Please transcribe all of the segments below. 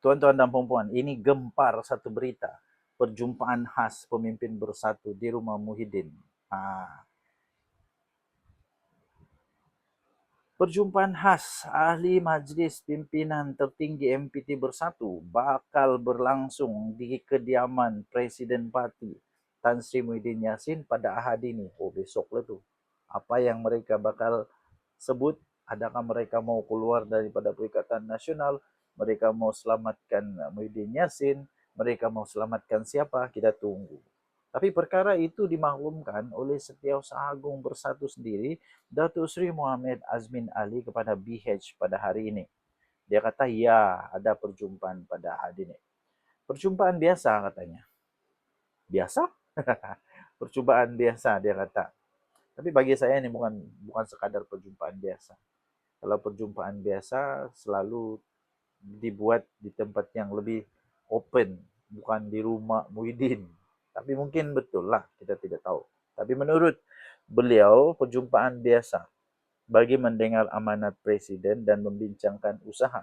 Tuan-tuan dan puan-puan, ini gempar satu berita. Perjumpaan khas pemimpin bersatu di rumah Muhyiddin. Perjumpaan khas ahli Majlis Pimpinan Tertinggi MPT Bersatu bakal berlangsung di kediaman Presiden Parti Tan Sri Muhyiddin Yassin pada Ahad ini. Oh, besok lah tu. Apa yang mereka bakal sebut? Adakah mereka mau keluar daripada Perikatan Nasional? Mereka mau selamatkan Muhyiddin Yassin? Mereka mau selamatkan siapa? Kita tunggu. Tapi perkara itu dimaklumkan oleh Setiausaha Agung Bersatu sendiri, Datuk Seri Mohamed Azmin Ali kepada BH pada hari ini. Dia kata, ya, ada perjumpaan pada hari ini. Perjumpaan biasa katanya. Biasa? Perjumpaan biasa, dia kata. Tapi bagi saya ini bukan sekadar perjumpaan biasa. Kalau perjumpaan biasa selalu dibuat di tempat yang lebih open, bukan di rumah Muhyiddin. Tapi mungkin betul lah, kita tidak tahu. Tapi menurut beliau, perjumpaan biasa bagi mendengar amanat Presiden dan membincangkan usaha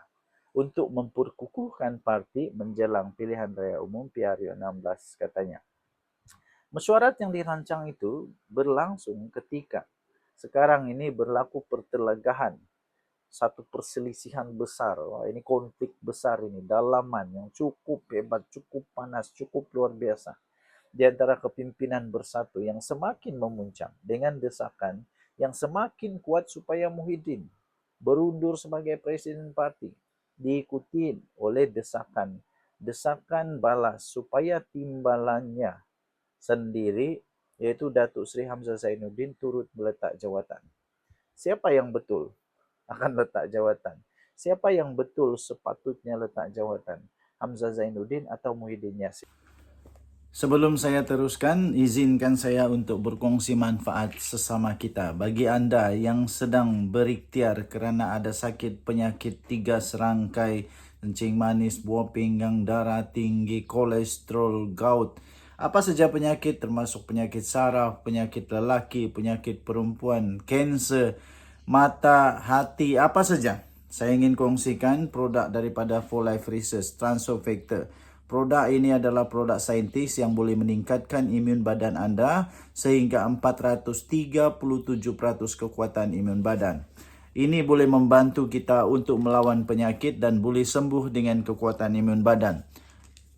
untuk memperkukuhkan parti menjelang pilihan raya umum PRU 16, katanya. Mesyuarat yang dirancang itu berlangsung ketika sekarang ini berlaku pertelagahan, satu perselisihan besar. Wah, ini konflik besar ini, dalaman yang cukup hebat, cukup panas, cukup luar biasa di antara kepimpinan bersatu yang semakin memuncak dengan desakan yang semakin kuat supaya Muhyiddin berundur sebagai presiden parti, diikuti oleh desakan balas supaya timbalannya sendiri, yaitu Datuk Seri Hamzah Zainuddin, turut meletak jawatan. Siapa yang betul akan letak jawatan? Siapa yang betul sepatutnya letak jawatan? Hamzah Zainuddin atau Muhyiddin Yassin? Sebelum saya teruskan, izinkan saya untuk berkongsi manfaat sesama kita. Bagi anda yang sedang berikhtiar kerana ada sakit penyakit 3 serangkai, kencing manis, buah pinggang, darah tinggi, kolesterol, gout, apa saja penyakit termasuk penyakit saraf, penyakit lelaki, penyakit perempuan, kanser, mata, hati, apa saja. Saya ingin kongsikan produk daripada For Life Research, Transofactor. Produk ini adalah produk saintis yang boleh meningkatkan imun badan anda sehingga 437% kekuatan imun badan. Ini boleh membantu kita untuk melawan penyakit dan boleh sembuh dengan kekuatan imun badan.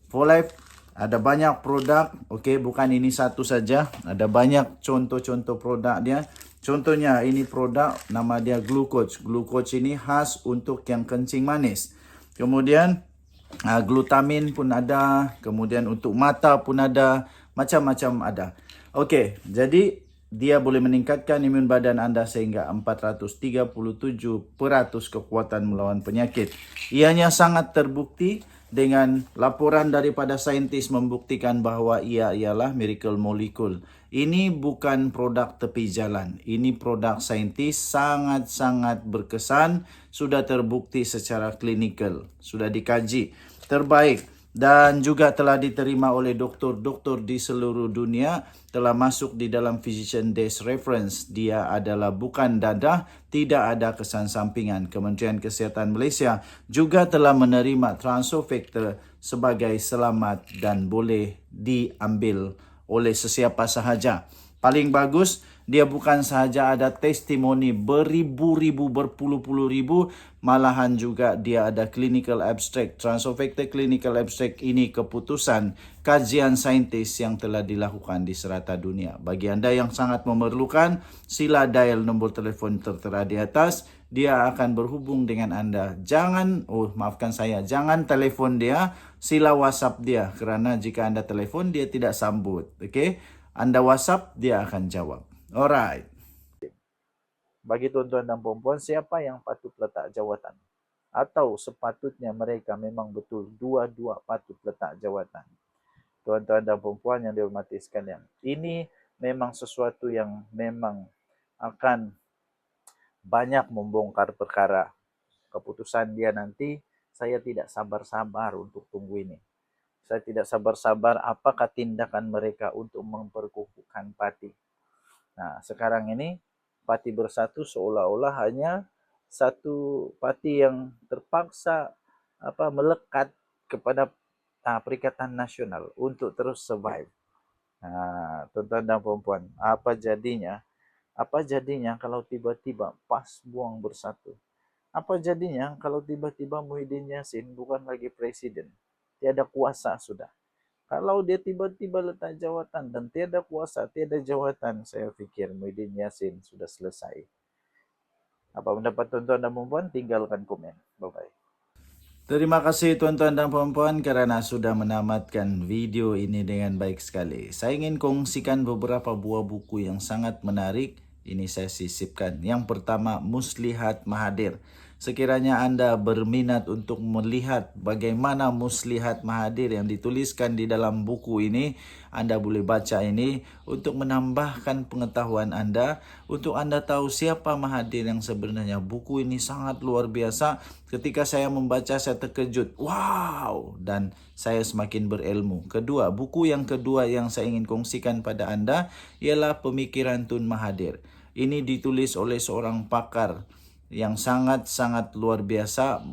For Life ada banyak produk, okey, bukan ini satu saja. Ada banyak contoh-contoh produk dia. Contohnya ini produk nama dia Glucoach. Glucoach ini khas untuk yang kencing manis. Kemudian glutamin pun ada, kemudian untuk mata pun ada, macam-macam ada. Okey, jadi dia boleh meningkatkan imun badan anda sehingga 437% kekuatan melawan penyakit. Ianya sangat terbukti dengan laporan daripada saintis membuktikan bahawa ia ialah miracle molecule. Ini bukan produk tepi jalan. Ini produk saintis sangat-sangat berkesan, sudah terbukti secara klinikal, sudah dikaji, terbaik dan juga telah diterima oleh doktor-doktor di seluruh dunia, telah masuk di dalam Physician Desk Reference. Dia adalah bukan dadah, tidak ada kesan sampingan. Kementerian Kesihatan Malaysia juga telah menerima Transofactor sebagai selamat dan boleh diambil oleh sesiapa sahaja. Paling bagus, dia bukan sahaja ada testimoni beribu-ribu, berpuluh-puluh ribu, malahan juga dia ada clinical abstract. Transofactor clinical abstract ini keputusan kajian saintis yang telah dilakukan di serata dunia. Bagi anda yang sangat memerlukan, sila dial nombor telefon tertera di atas. Dia akan berhubung dengan anda. Jangan telefon dia, sila WhatsApp dia. Kerana jika anda telefon, dia tidak sambut. Okay? Anda WhatsApp, dia akan jawab. Alright. Bagi tuan-tuan dan puan-puan, siapa yang patut letak jawatan? Atau sepatutnya mereka memang betul dua-dua patut letak jawatan? Tuan-tuan dan puan-puan yang dihormati sekalian, ini memang sesuatu yang memang akan banyak membongkar perkara. Keputusan dia nanti, saya tidak sabar-sabar untuk tunggu ini. Saya tidak sabar-sabar apakah tindakan mereka untuk memperkukuhkan parti. Nah, sekarang ini parti bersatu seolah-olah hanya satu parti yang terpaksa melekat kepada Perikatan Nasional untuk terus survive. Tuan-tuan dan puan-puan, apa jadinya? Apa jadinya kalau tiba-tiba PAS buang bersatu? Apa jadinya kalau tiba-tiba Muhyiddin Yassin bukan lagi presiden? Tiada kuasa sudah. Kalau dia tiba-tiba letak jawatan dan tiada kuasa, tiada jawatan, saya fikir Muhyiddin Yassin sudah selesai. Apa pendapat tuan-tuan dan puan-puan? Tinggalkan komen. Bye-bye. Terima kasih tuan-tuan dan puan-puan kerana sudah menamatkan video ini dengan baik sekali. Saya ingin kongsikan beberapa buah buku yang sangat menarik. Ini saya sisipkan. Yang pertama, Muslihat Mahathir. Sekiranya anda berminat untuk melihat bagaimana Muslihat Mahathir yang dituliskan di dalam buku ini, anda boleh baca ini untuk menambahkan pengetahuan anda, untuk anda tahu siapa Mahathir yang sebenarnya. Buku ini sangat luar biasa. Ketika saya membaca, saya terkejut. Wow! Dan saya semakin berilmu. Kedua, buku yang kedua yang saya ingin kongsikan pada anda ialah Pemikiran Tun Mahathir. Ini ditulis oleh seorang pakar yang sangat-sangat luar biasa,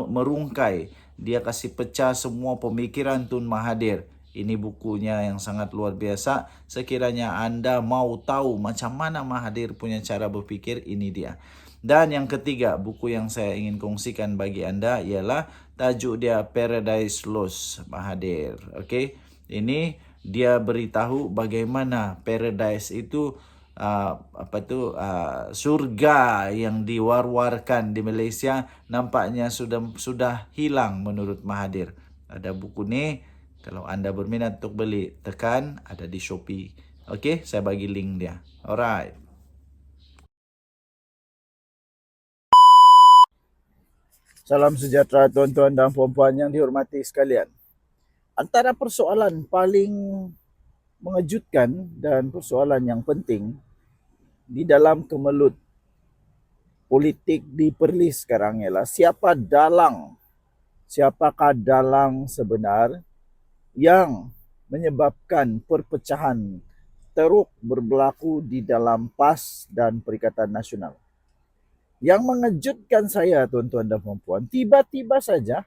merungkai. Dia kasih pecah semua pemikiran Tun Mahathir. Ini bukunya yang sangat luar biasa. Sekiranya anda mau tahu macam mana Mahathir punya cara berfikir, ini dia. Dan yang ketiga, buku yang saya ingin kongsikan bagi anda ialah tajuk dia Paradise Lost Mahathir. Okey, ini dia beritahu bagaimana paradise itu surga yang diwar-warkan di Malaysia nampaknya sudah hilang menurut Mahathir. Ada buku ni, kalau anda berminat untuk beli, tekan ada di Shopee. Okey, saya bagi link dia. Alright. Salam sejahtera tuan-tuan dan puan-puan yang dihormati sekalian. Antara persoalan paling mengejutkan dan persoalan yang penting di dalam kemelut politik di Perlis sekarang ialah siapakah dalang sebenar yang menyebabkan perpecahan teruk berlaku di dalam PAS dan Perikatan Nasional. Yang mengejutkan saya tuan-tuan dan puan-puan, tiba-tiba saja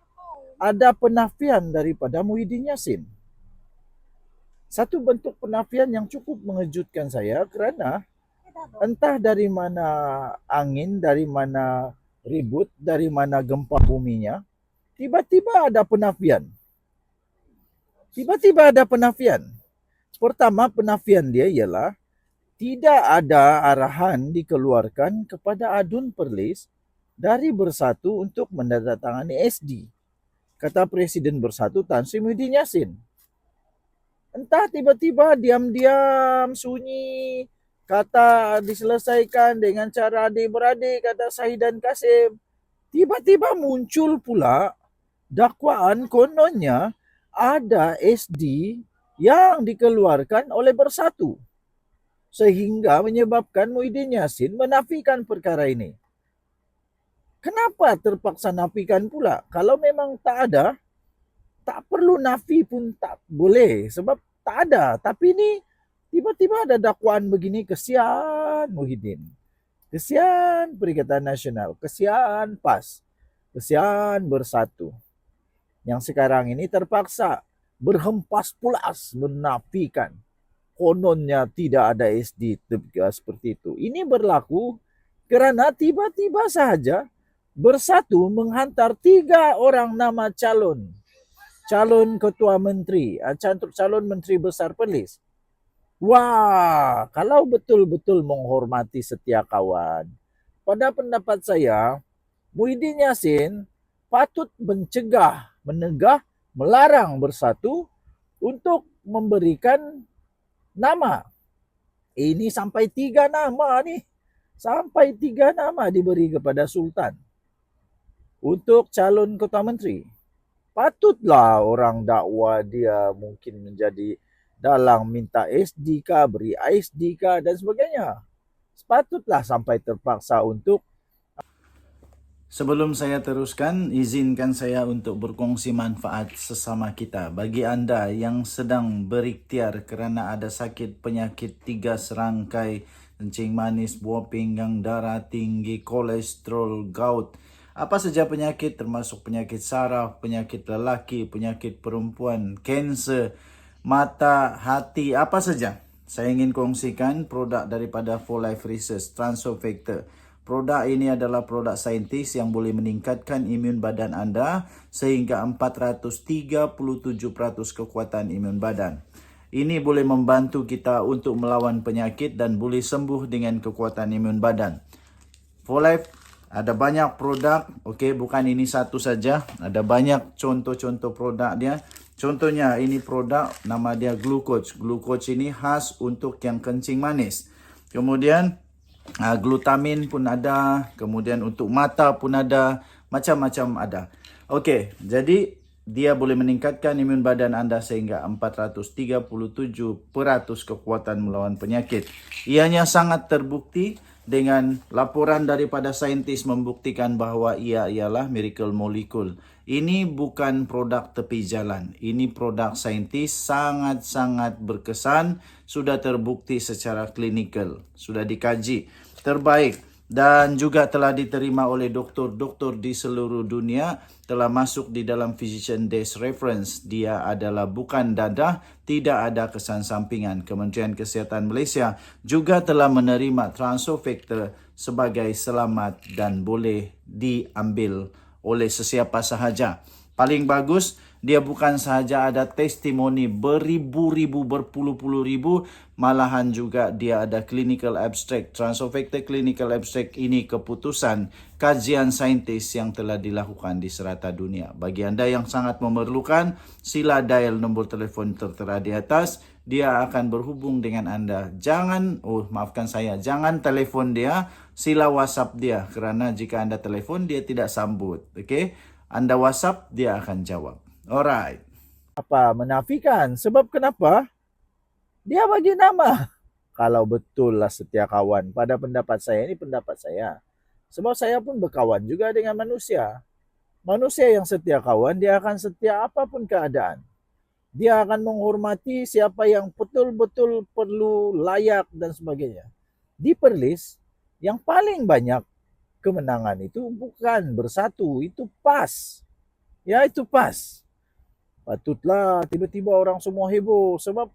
ada penafian daripada Muhyiddin Yassin. Satu bentuk penafian yang cukup mengejutkan saya kerana entah dari mana angin, dari mana ribut, dari mana gempa buminya, tiba-tiba ada penafian. Pertama, penafian dia ialah tidak ada arahan dikeluarkan kepada Adun Perlis dari Bersatu untuk menandatangani SD. Kata Presiden Bersatu Tan Sri Muhyiddin Yassin. Entah tiba-tiba diam-diam sunyi, kata diselesaikan dengan cara adik-beradik, kata Sahid dan Kasim. Tiba-tiba muncul pula dakwaan kononnya ada SD yang dikeluarkan oleh Bersatu. Sehingga menyebabkan Muhyiddin Yassin menafikan perkara ini. Kenapa terpaksa nafikan pula? Kalau memang tak ada, tak perlu nafi pun tak boleh. Sebab tak ada. Tapi ni tiba-tiba ada dakwaan begini, kesian Muhyiddin. Kesian Perikatan Nasional. Kesian PAS. Kesian Bersatu. Yang sekarang ini terpaksa berhempas pulas menafikan. Kononnya tidak ada SD seperti itu. Ini berlaku kerana tiba-tiba sahaja Bersatu menghantar 3 orang nama calon ketua menteri, calon menteri besar Perlis. Wah, kalau betul-betul menghormati setiap kawan, pada pendapat saya, Muhyiddin Yassin patut mencegah, menegah, melarang Bersatu untuk memberikan nama. Ini sampai 3 nama ni. Sampai 3 nama diberi kepada Sultan untuk calon ketua menteri. Patutlah orang dakwa dia mungkin menjadi dalang minta SD kah, beri ISD kah dan sebagainya. Sepatutlah sampai terpaksa untuk. Sebelum saya teruskan, izinkan saya untuk berkongsi manfaat sesama kita. Bagi anda yang sedang berikhtiar kerana ada sakit penyakit 3 serangkai, kencing manis, buah pinggang, darah tinggi, kolesterol, gout, Apa saja penyakit, termasuk penyakit saraf, penyakit lelaki, penyakit perempuan, kanser, mata, hati, apa saja. Saya ingin kongsikan produk daripada For Life Research, Transofactor. Produk ini adalah produk saintis yang boleh meningkatkan imun badan anda sehingga 437% kekuatan imun badan. Ini boleh membantu kita untuk melawan penyakit dan boleh sembuh dengan kekuatan imun badan. For Life ada banyak produk, okey, bukan ini satu saja. Ada banyak contoh-contoh produk dia. Contohnya ini produk nama dia Glucoach. Glucoach ini khas untuk yang kencing manis. Kemudian glutamin pun ada, kemudian untuk mata pun ada, macam-macam ada. Okey, jadi dia boleh meningkatkan imun badan anda sehingga 437% kekuatan melawan penyakit. Ianya sangat terbukti dengan laporan daripada saintis membuktikan bahawa ia ialah miracle molecule. Ini bukan produk tepi jalan. Ini produk saintis sangat-sangat berkesan, sudah terbukti secara klinikal, sudah dikaji, terbaik dan juga telah diterima oleh doktor-doktor di seluruh dunia, telah masuk di dalam Physician Desk Reference. Dia adalah bukan dadah, tidak ada kesan sampingan. Kementerian Kesihatan Malaysia juga telah menerima Transofactor sebagai selamat dan boleh diambil oleh sesiapa sahaja. Paling bagus, dia bukan sahaja ada testimoni beribu-ribu, berpuluh-puluh ribu, malahan juga dia ada clinical abstract. Transofactor clinical abstract ini keputusan kajian saintis yang telah dilakukan di serata dunia. Bagi anda yang sangat memerlukan, sila dial nombor telefon tertera di atas. Dia akan berhubung dengan anda. Jangan telefon dia, sila WhatsApp dia. Kerana jika anda telefon, dia tidak sambut. Okey? Anda WhatsApp, dia akan jawab. Alright. Apa menafikan? Sebab kenapa? Dia bagi nama. Kalau betul lah setia kawan. Pada pendapat saya, ini pendapat saya. Sebab saya pun berkawan juga dengan manusia. Manusia yang setia kawan, dia akan setia apapun keadaan. Dia akan menghormati siapa yang betul-betul perlu, layak dan sebagainya. Di Perlis, yang paling banyak kemenangan itu bukan bersatu, itu PAS. Ya, itu PAS. Patutlah tiba-tiba orang semua heboh sebab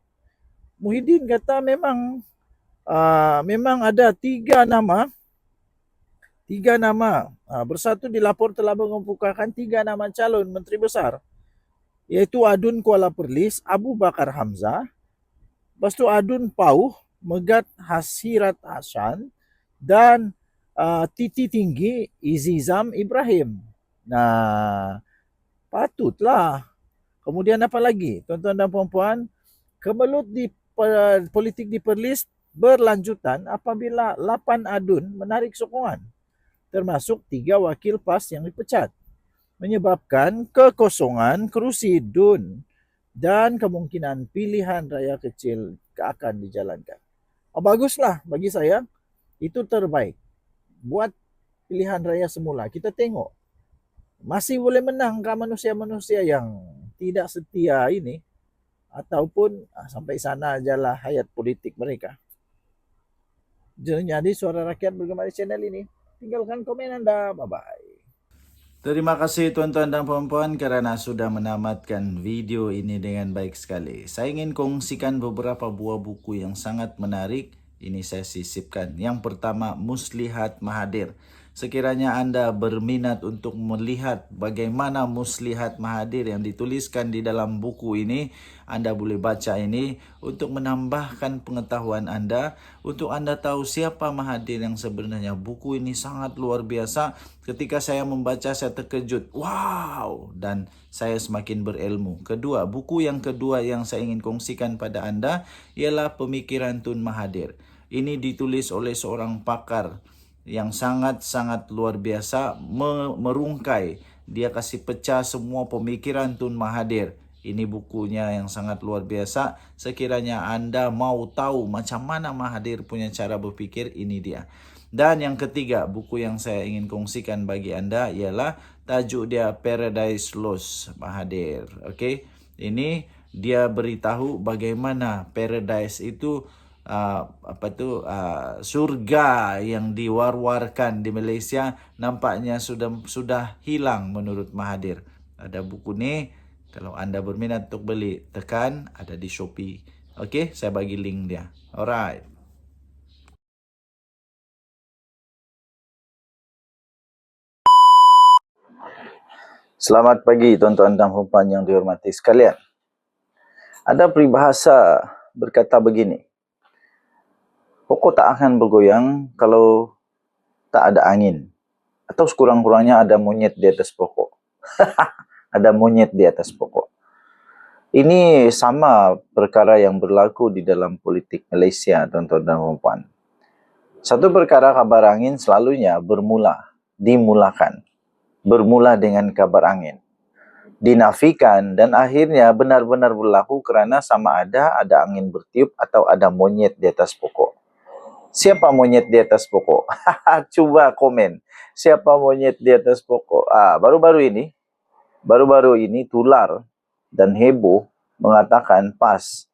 Muhyiddin kata memang ada tiga nama bersatu dilapor telah mengemukakan 3 nama calon menteri besar, iaitu Adun Kuala Perlis, Abu Bakar Hamzah, lepas tu Adun Pauh, Megat Hasirat Hasan dan Titi Tinggi Izizam Ibrahim. Nah, patutlah. Kemudian apa lagi? Tuan-tuan dan puan-puan, kemelut di politik di Perlis berlanjutan apabila 8 adun menarik sokongan, termasuk 3 wakil PAS yang dipecat, menyebabkan kekosongan kerusi DUN dan kemungkinan pilihan raya kecil akan dijalankan. Baguslah bagi saya, itu terbaik. Buat pilihan raya semula, kita tengok masih boleh menang ke manusia-manusia yang tidak setia ini, ataupun sampai sana ajalah hayat politik mereka. Jadi Suara Rakyat bergema di channel ini. Tinggalkan komen anda. Bye-bye. Terima kasih tuan-tuan dan puan-puan kerana sudah menamatkan video ini dengan baik sekali. Saya ingin kongsikan beberapa buah buku yang sangat menarik. Ini saya sisipkan. Yang pertama, Muslihat Mahathir. Sekiranya anda berminat untuk melihat bagaimana Muslihat Mahathir yang dituliskan di dalam buku ini, anda boleh baca ini untuk menambahkan pengetahuan anda, untuk anda tahu siapa Mahathir yang sebenarnya. Buku ini sangat luar biasa. Ketika saya membaca, saya terkejut. Wow! Dan saya semakin berilmu. Buku yang kedua yang saya ingin kongsikan pada anda ialah Pemikiran Tun Mahathir. Ini ditulis oleh seorang pakar yang sangat-sangat luar biasa, merungkai. Dia kasih pecah semua pemikiran Tun Mahathir. Ini bukunya yang sangat luar biasa. Sekiranya anda mau tahu macam mana Mahathir punya cara berfikir, ini dia. Dan yang ketiga, buku yang saya ingin kongsikan bagi anda ialah tajuk dia Paradise Lost Mahathir. Okey, ini dia beritahu bagaimana paradise itu surga yang diwar-warkan di Malaysia nampaknya sudah hilang menurut Mahathir. Ada buku ni, kalau anda berminat untuk beli, tekan, ada di Shopee. Okey, saya bagi link dia. Alright. Selamat pagi tuan-tuan dan puan yang dihormati sekalian. Ada peribahasa berkata begini, pokok tak akan bergoyang kalau tak ada angin. Atau sekurang-kurangnya ada monyet di atas pokok. Ada monyet di atas pokok. Ini sama perkara yang berlaku di dalam politik Malaysia, tuan-tuan dan puan. Satu perkara kabar angin selalunya dimulakan. Bermula dengan kabar angin. Dinafikan dan akhirnya benar-benar berlaku kerana sama ada angin bertiup atau ada monyet di atas pokok. Siapa monyet di atas pokok? Cuba komen. Siapa monyet di atas pokok? Baru-baru ini tular dan heboh mengatakan PAS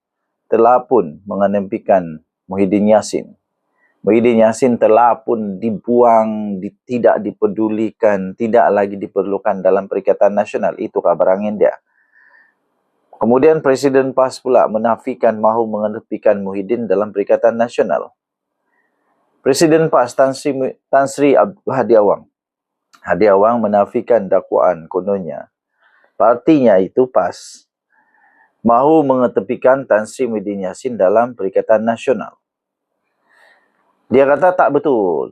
telah pun mengenempikan Muhyiddin Yassin. Muhyiddin Yassin telah pun dibuang, tidak dipedulikan, tidak lagi diperlukan dalam Perikatan Nasional. Itu kabar angin dia. Kemudian Presiden PAS pula menafikan mahu mengenepikan Muhyiddin dalam Perikatan Nasional. Presiden PAS Tan Sri Hadi Awang menafikan dakwaan kononnya. Partinya itu PAS mahu mengetepikan Tan Sri Muhyiddin Yassin dalam Perikatan Nasional. Dia kata tak betul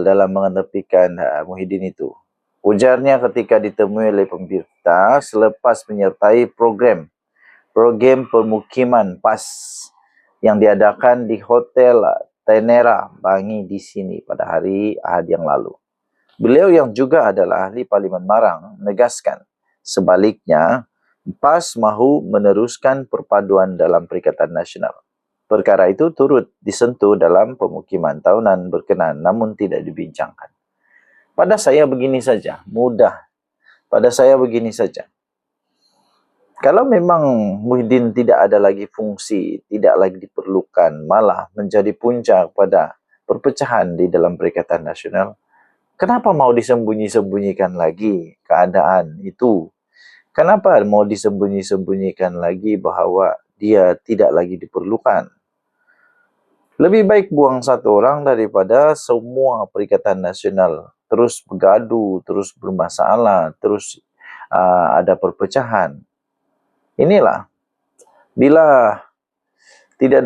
dalam mengetepikan Muhyiddin itu. Ujarnya ketika ditemui oleh pemberitaan selepas menyertai program permukiman PAS yang diadakan di Hotel Tenera Bangi di sini pada hari Ahad yang lalu. Beliau yang juga adalah ahli Parlimen Marang menegaskan sebaliknya PAS mahu meneruskan perpaduan dalam Perikatan Nasional. Perkara itu turut disentuh dalam pemukiman tahunan berkenaan namun tidak dibincangkan. Pada saya begini saja, mudah. Pada saya begini saja. Kalau memang Muhyiddin tidak ada lagi fungsi, tidak lagi diperlukan, malah menjadi puncak pada perpecahan di dalam Perikatan Nasional, kenapa mau disembunyi-sembunyikan lagi keadaan itu? Kenapa mau disembunyi-sembunyikan lagi bahawa dia tidak lagi diperlukan? Lebih baik buang satu orang daripada semua Perikatan Nasional terus bergaduh, terus bermasalah, terus ada perpecahan. Inilah, bila tidak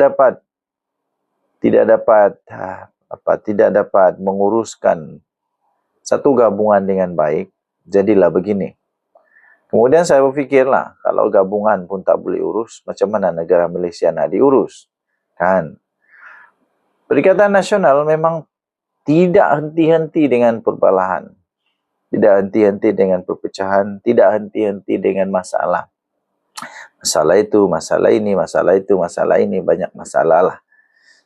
dapat menguruskan satu gabungan dengan baik, jadilah begini. Kemudian saya berfikirlah, kalau gabungan pun tak boleh urus, macam mana negara Malaysia nak diurus? Kan? Perikatan Nasional memang tidak henti-henti dengan perbalahan. Tidak henti-henti dengan perpecahan. Tidak henti-henti dengan masalah. Masalah itu, masalah ini, masalah itu, masalah ini. Banyak masalah lah.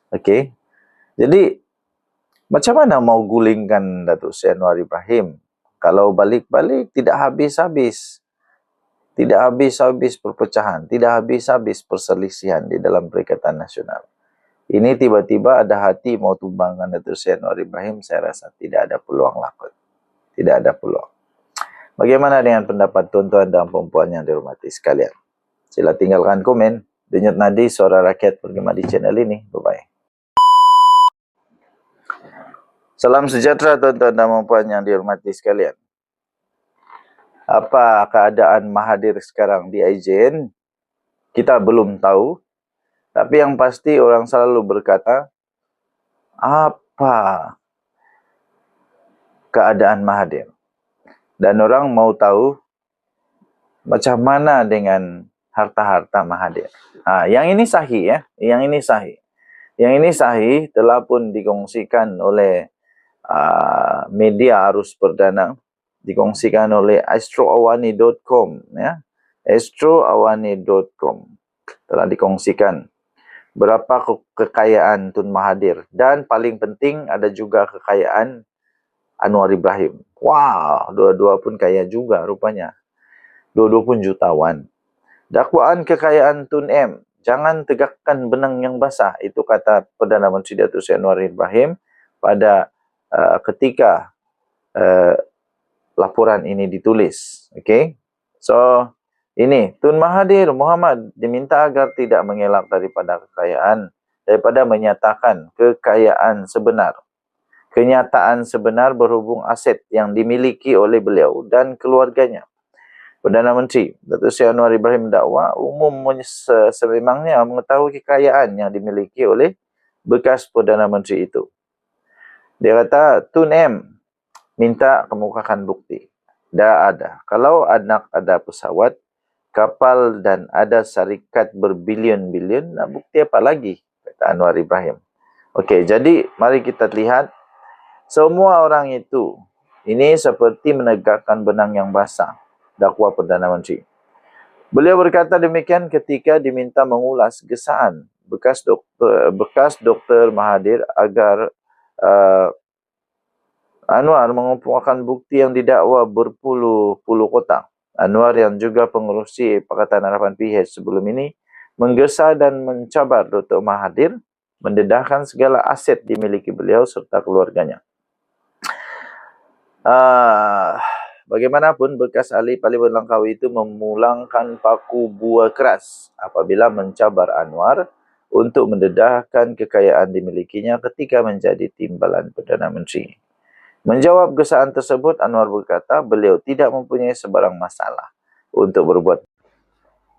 Okey. Jadi, macam mana mau gulingkan Datuk Seri Anwar Ibrahim? Kalau balik-balik tidak habis-habis. Tidak habis-habis perpecahan. Tidak habis-habis perselisihan di dalam Perikatan Nasional. Ini tiba-tiba ada hati mau tumbangkan Datuk Seri Anwar Ibrahim, saya rasa tidak ada peluang lakon. Tidak ada peluang. Bagaimana dengan pendapat tuan-tuan dan puan yang dihormati sekalian? Sila tinggalkan komen. Denyut nadi suara rakyat bergema di channel ini. Bye-bye. Salam sejahtera tuan-tuan dan puan yang dihormati sekalian. Apa keadaan Mahathir sekarang di IJN? Kita belum tahu. Tapi yang pasti orang selalu berkata, apa keadaan Mahathir? Dan orang mau tahu macam mana dengan harta-harta Mahathir. Yang ini sahih ya, yang ini sahih. Yang ini sahih telah pun dikongsikan oleh media arus perdana, dikongsikan oleh astroawani.com ya. astroawani.com telah dikongsikan berapa kekayaan Tun Mahathir dan paling penting ada juga kekayaan Anwar Ibrahim. Wah, dua-dua pun kaya juga rupanya. Dua-dua pun jutawan. Dakwaan kekayaan Tun M jangan tegakkan benang yang basah. Itu kata Perdana Menteri Datuk Seri Anwar Ibrahim pada ketika laporan ini ditulis. Okay? So, ini, Tun Mahathir Mohamad diminta agar tidak mengelak daripada menyatakan kekayaan sebenar. Kenyataan sebenar berhubung aset yang dimiliki oleh beliau dan keluarganya. Perdana Menteri Datuk Seri Anwar Ibrahim mendakwa umum sememangnya mengetahui kekayaan yang dimiliki oleh bekas Perdana Menteri itu. Dia kata, Tun M minta kemukakan bukti. Dah ada. Kalau anak ada pesawat, kapal dan ada syarikat berbilion-bilion, nak bukti apa lagi? Kata Anwar Ibrahim. Okey, jadi mari kita lihat. Semua orang itu, ini seperti menegakkan benang yang basah, dakwa Perdana Menteri. Beliau berkata demikian ketika diminta mengulas gesaan bekas Dr. Mahathir agar Anwar mengumpulkan bukti yang didakwa berpuluh-puluh kotak. Anwar yang juga pengerusi Pakatan Harapan PH sebelum ini menggesa dan mencabar Dr. Mahathir, mendedahkan segala aset dimiliki beliau serta keluarganya. Bagaimanapun, bekas ahli Parlimen Langkawi itu memulangkan paku buah keras apabila mencabar Anwar untuk mendedahkan kekayaan dimilikinya ketika menjadi timbalan Perdana Menteri. Menjawab gesaan tersebut, Anwar berkata beliau tidak mempunyai sebarang masalah untuk berbuat.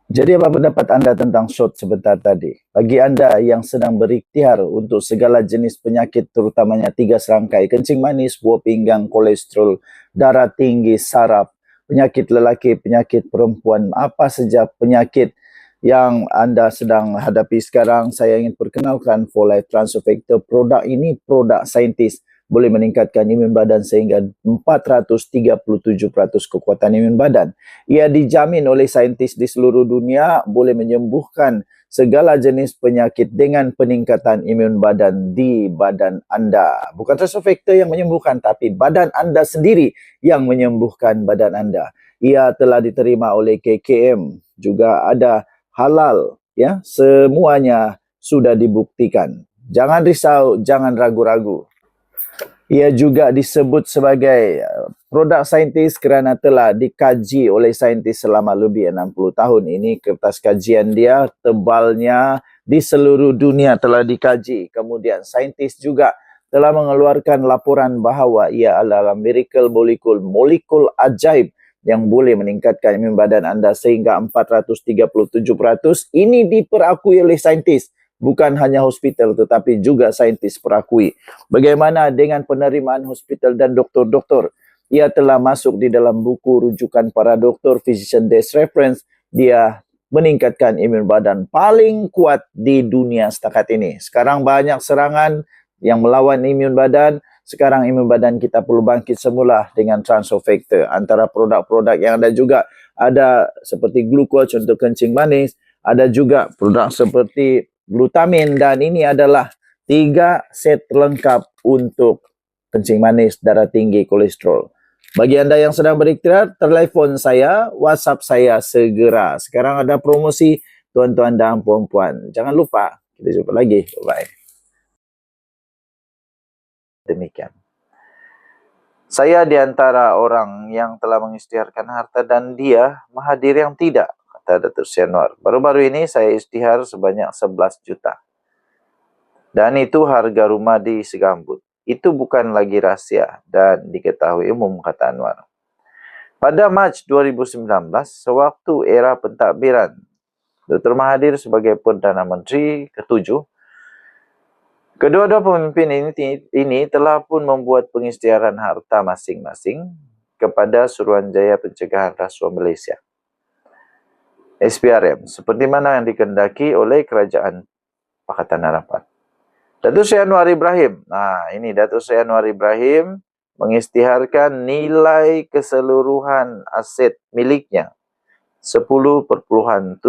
Jadi apa pendapat anda tentang shot sebentar tadi? Bagi anda yang sedang berikhtiar untuk segala jenis penyakit, terutamanya 3 serangkai, kencing manis, buah pinggang, kolesterol, darah tinggi, saraf, penyakit lelaki, penyakit perempuan, apa saja penyakit yang anda sedang hadapi sekarang, saya ingin perkenalkan For Life Transfer Factor. Produk ini produk saintis, boleh meningkatkan imun badan sehingga 437% kekuatan imun badan. Ia dijamin oleh saintis di seluruh dunia boleh menyembuhkan segala jenis penyakit dengan peningkatan imun badan di badan anda. Bukan transfer factor yang menyembuhkan, tapi badan anda sendiri yang menyembuhkan badan anda. Ia telah diterima oleh KKM, juga ada halal, ya, semuanya sudah dibuktikan. Jangan risau, jangan ragu-ragu. Ia juga disebut sebagai produk saintis kerana telah dikaji oleh saintis selama lebih 60 tahun. Ini kertas kajian dia, tebalnya di seluruh dunia telah dikaji. Kemudian saintis juga telah mengeluarkan laporan bahawa ia adalah miracle molekul ajaib yang boleh meningkatkan imun badan anda sehingga 437%. Ini diperakui oleh saintis. Bukan hanya hospital tetapi juga saintis perakui. Bagaimana dengan penerimaan hospital dan doktor-doktor? Ia telah masuk di dalam buku rujukan para doktor, Physician Desk Reference. Dia meningkatkan imun badan paling kuat di dunia setakat ini. Sekarang banyak serangan yang melawan imun badan. Sekarang imun badan kita perlu bangkit semula dengan transfer factor. Antara produk-produk yang ada juga ada seperti glucose untuk kencing manis. Ada juga produk seperti glutamin, dan ini adalah 3 set lengkap untuk kencing manis, darah tinggi, kolesterol. Bagi anda yang sedang berikhtiar, telefon saya, WhatsApp saya segera. Sekarang ada promosi tuan-tuan dan puan-puan. Jangan lupa, kita jumpa lagi. Bye-bye. Demikian. Saya di antara orang yang telah mengisytiharkan harta dan dia Mahathir yang tidak, kata Datuk Seri Anwar. Baru-baru ini saya isytihar sebanyak 11 juta. Dan itu harga rumah di Segambut. Itu bukan lagi rahsia dan diketahui umum, kata Anwar. Pada Mac 2019, sewaktu era pentadbiran Dr. Mahathir sebagai Perdana Menteri ke-7, kedua-dua pemimpin ini telah pun membuat pengisytiharan harta masing-masing kepada Suruhanjaya Pencegahan Rasuah Malaysia, SPRM, seperti mana yang dikehendaki oleh Kerajaan Pakatan Harapan. Datuk Seri Anwar Ibrahim. Ini Datuk Seri Anwar Ibrahim mengisytiharkan nilai keseluruhan aset miliknya 10.74